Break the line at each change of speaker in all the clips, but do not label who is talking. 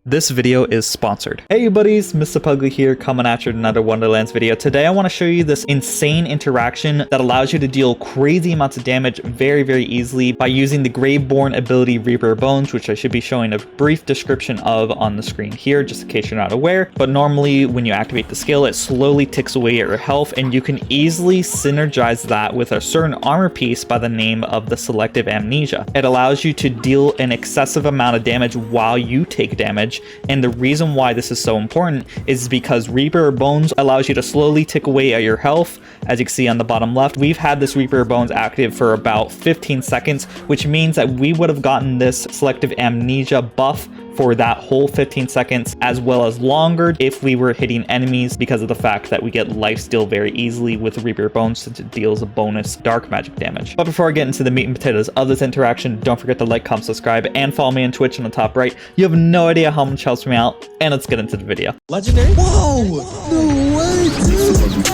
This video is sponsored. Hey you buddies, Mr. Pugly here, coming at you with another Wonderlands video. Today I want to show you this insane interaction that allows you to deal crazy amounts of damage very easily by using the Graveborn ability Reaper Bones, which I should be showing a brief description of on the screen here, just in case you're not aware. But normally when you activate the skill, it slowly ticks away at your health, and you can easily synergize that with a certain armor piece by the name of the Selective Amnesia. It allows you to deal an excessive amount of damage while you take damage. And the reason why this is so important is because Reaper Bones allows you to slowly tick away at your health. As you can see on the bottom left, we've had this Reaper Bones active for about 15 seconds, which means that we would have gotten this Selective Amnesia buff for that whole 15 seconds, as well as longer if we were hitting enemies, because of the fact that we get lifesteal very easily with Reaper Bones since it deals a bonus dark magic damage. But before I get into the meat and potatoes of this interaction, don't forget to like, comment, subscribe, and follow me on Twitch on the top right. You have no idea how much helps me out, and let's get into the video.
Legendary? Whoa! No way, dude!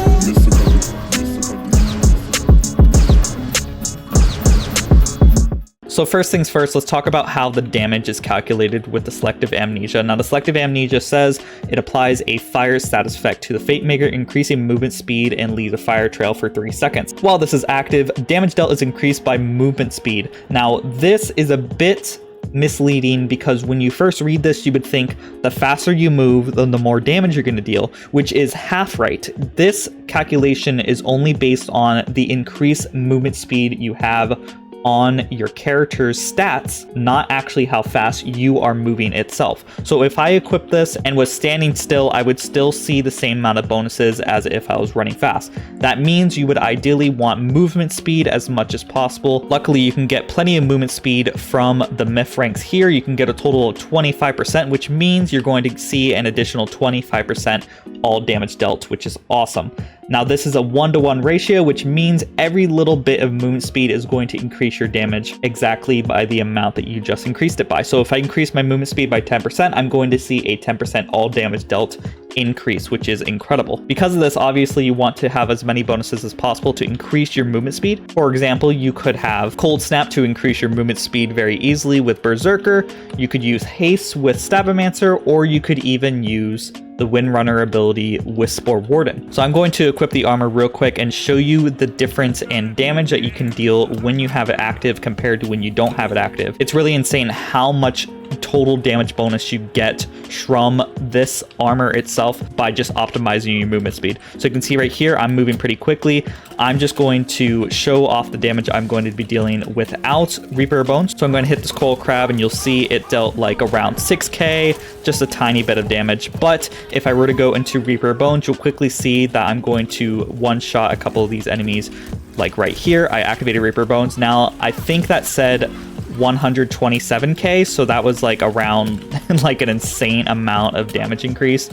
So first things first, let's talk about how the damage is calculated with the Selective Amnesia. Now the Selective Amnesia says it applies a fire status effect to the Fate Maker, increasing movement speed and leaves a fire trail for 3 seconds. While this is active, damage dealt is increased by movement speed. Now this is a bit misleading because when you first read this, you would think the faster you move, then the more damage you're going to deal, which is half right. This calculation is only based on the increased movement speed you have on your character's stats, not actually how fast you are moving itself. So if I equip this and was standing still, I would still see the same amount of bonuses as if I was running fast. That means you would ideally want movement speed as much as possible. Luckily, you can get plenty of movement speed from the myth ranks here. You can get a total of 25%, which means you're going to see an additional 25% all damage dealt, which is awesome. Now this is a 1-to-1 ratio, which means every little bit of movement speed is going to increase your damage exactly by the amount that you just increased it by. So if I increase my movement speed by 10%, I'm going to see a 10% all damage dealt increase, which is incredible. Because of this, obviously you want to have as many bonuses as possible to increase your movement speed. For example, you could have Cold Snap to increase your movement speed very easily with Brrzerker. You could use Haste with Stabbomancer, or you could even use the Windrunner ability with Spore Warden. So I'm going to equip the armor real quick and show you the difference in damage that you can deal when you have it active compared to when you don't have it active. It's really insane how much total damage bonus you get from this armor itself by just optimizing your movement speed. So you can see right here, I'm moving pretty quickly. I'm just going to show off the damage I'm going to be dealing without Reaper Bones. So I'm going to hit this Coal Crab and you'll see it dealt like around 6k, just a tiny bit of damage. But if I were to go into Reaper Bones, you'll quickly see that I'm going to one-shot a couple of these enemies. Like right here, I activated Reaper Bones. Now, I think that said 127k, so that was like around like an insane amount of damage increase.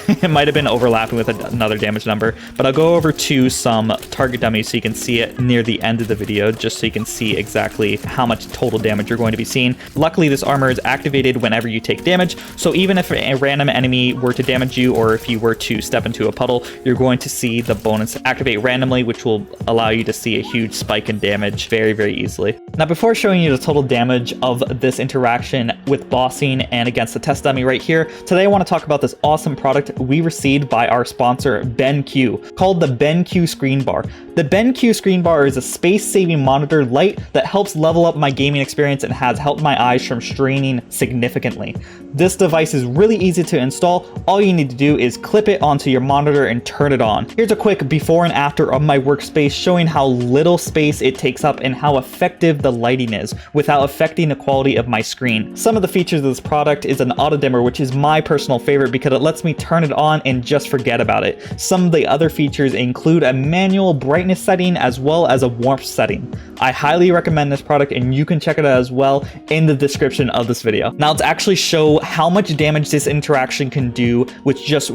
It might have been overlapping with another damage number, but I'll go over to some target dummies so you can see it near the end of the video, just so you can see exactly how much total damage you're going to be seeing. Luckily, this armor is activated whenever you take damage, so even if a random enemy were to damage you, or if you were to step into a puddle, you're going to see the bonus activate randomly, which will allow you to see a huge spike in damage very easily. Now, before showing you the total damage of this interaction with bossing and against the test dummy right here, today I want to talk about this awesome product we received by our sponsor BenQ, called the BenQ Screen Bar. The BenQ Screen Bar is a space-saving monitor light that helps level up my gaming experience and has helped my eyes from straining significantly. This device is really easy to install. All you need to do is clip it onto your monitor and turn it on. Here's a quick before and after of my workspace, showing how little space it takes up and how effective the lighting is without affecting the quality of my screen. Some of the features of this product is an auto dimmer, which is my personal favorite because it lets me turn it on and just forget about it. Some of the other features include a manual brightness setting as well as a warmth setting. I highly recommend this product, and you can check it out as well in the description of this video. Now let's actually show how much damage this interaction can do with just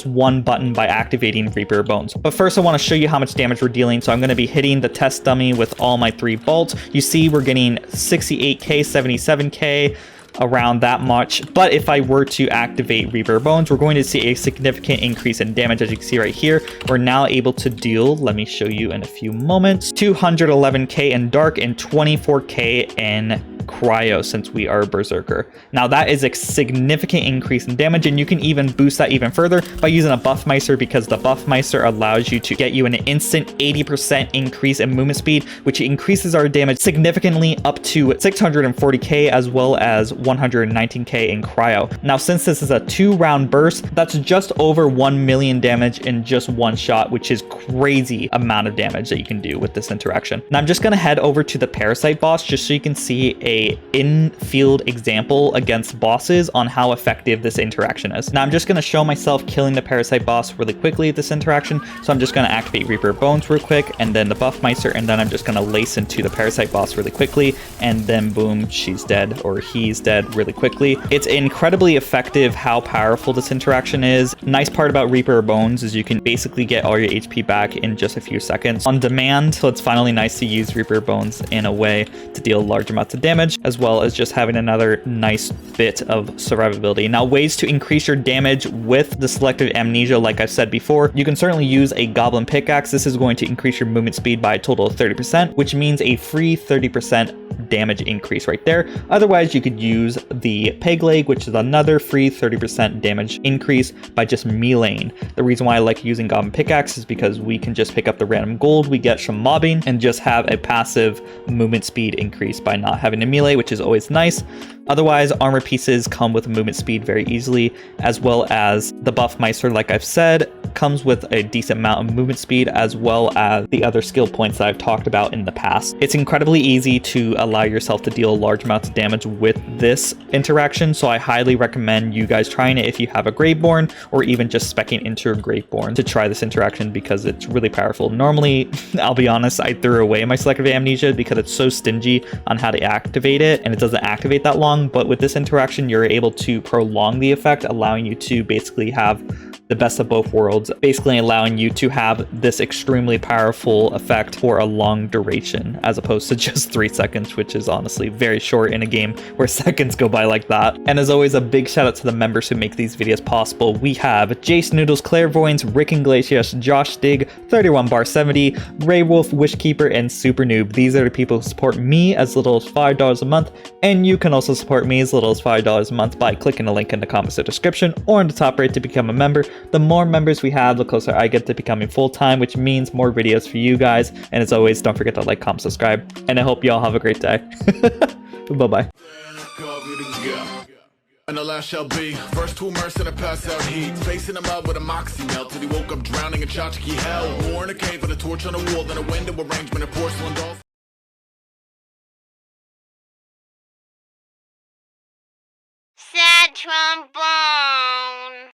one button by activating Reaper Bones. But first I want to show you how much damage we're dealing. So I'm going to be hitting the test dummy with all my 3 bolts. You see we're getting 68k, 77k, around that much. But if I were to activate Reaper Bones, we're going to see a significant increase in damage. As you can see right here, we're now able to deal, let me show you in a few moments, 211k in Dark and 24k in Cryo, since we are Brrzerker. Now that is a significant increase in damage, and you can even boost that even further by using a Buffmeister, because the Buffmeister allows you to get you an instant 80% increase in movement speed, which increases our damage significantly up to 640k as well as 119k in Cryo. Now since this is a 2-round burst, that's just over 1 million damage in just one shot, which is crazy amount of damage that you can do with this interaction. Now I'm just going to head over to the Parasite boss just so you can see a in-field example against bosses on how effective this interaction is. Now I'm just going to show myself killing the Parasite boss really quickly at this interaction. So I'm just going to activate Reaper Bones real quick, and then the Buffmeister, and then I'm just going to lace into the Parasite boss really quickly, and then boom, she's dead, or he's dead really quickly. It's incredibly effective how powerful this interaction is. Nice part about Reaper Bones is you can basically get all your HP back in just a few seconds on demand, so it's finally nice to use Reaper Bones in a way to deal large amounts of damage, as well as just having another nice bit of survivability. Now, ways to increase your damage with the Selective Amnesia, like I've said before, you can certainly use a Goblin Pickaxe. This is going to increase your movement speed by a total of 30%, which means a free 30% damage increase right there. Otherwise, you could use the Peg Leg, which is another free 30% damage increase by just meleeing. The reason why I like using Goblin Pickaxe is because we can just pick up the random gold we get from mobbing and just have a passive movement speed increase by not having to melee, which is always nice. Otherwise, armor pieces come with movement speed very easily, as well as the Buffmeister, like I've said, comes with a decent amount of movement speed, as well as the other skill points that I've talked about in the past. It's incredibly easy to allow yourself to deal large amounts of damage with this interaction, so I highly recommend you guys trying it if you have a Graveborn, or even just speccing into a Graveborn to try this interaction, because it's really powerful. Normally, I'll be honest, I threw away my Selective Amnesia because it's so stingy on how to activate it, and it doesn't activate that long. But with this interaction, you're able to prolong the effect, allowing you to basically have the best of both worlds, basically allowing you to have this extremely powerful effect for a long duration, as opposed to just 3 seconds, which is honestly very short in a game where seconds go by like that. And as always, a big shout out to the members who make these videos possible. We have Jace Noodles, Clairvoyance, Rick Iglesias, Josh Dig, 31 Bar 70, Ray Wolf, Wishkeeper, and Super Noob. These are the people who support me as little as $5 a month, and you can also support me as little as $5 a month by clicking the link in the comments or description or in the top right to become a member. The more members we have, the closer I get to becoming full-time, which means more videos for you guys. And as always, don't forget to like, comment, subscribe, and I hope you all have a great day. Bye-bye.
And the last shall be first to immerse in a pass out heat, facing him out with a moxie melt till he woke up drowning in tchotchke hell. War in a cave with a torch on a wall, then a window arrangement of porcelain dolls.
Sad trombone.